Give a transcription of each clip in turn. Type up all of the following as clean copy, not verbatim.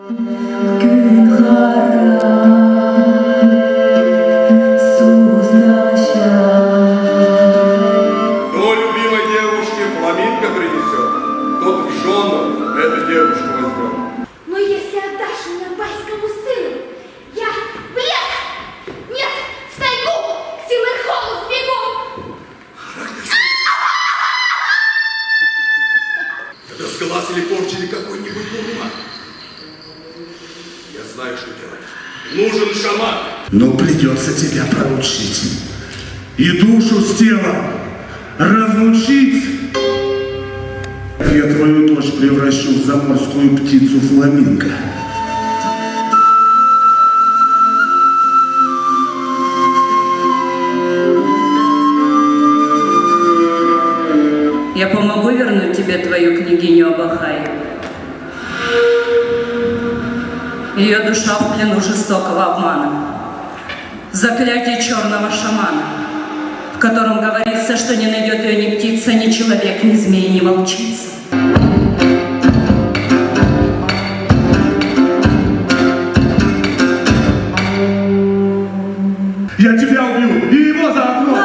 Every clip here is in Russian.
Кто любимой девушке фламинго принесет, тот в жену эту девушку возьмет. Но если отдашь меня байскому сыну, я в лес, нет, в тайгу, к Силэрхолу сбегу. Это сглазили, порчили какой-нибудь дурман. Я знаю, что делать. Нужен шаман. Но придется тебя проучить. И душу с телом разлучить. Я твою дочь превращу в заморскую птицу фламинго. Я помогу вернуть тебе твою княгиню Абахай. Ее душа в плену жестокого обмана. Заклятие черного шамана, в котором говорится, что не найдет ее ни птица, ни человек, ни змея, ни волчица. Я тебя убью, и его заодно! Но!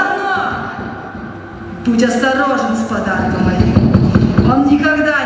Будь осторожен с подарком моим. Он никогда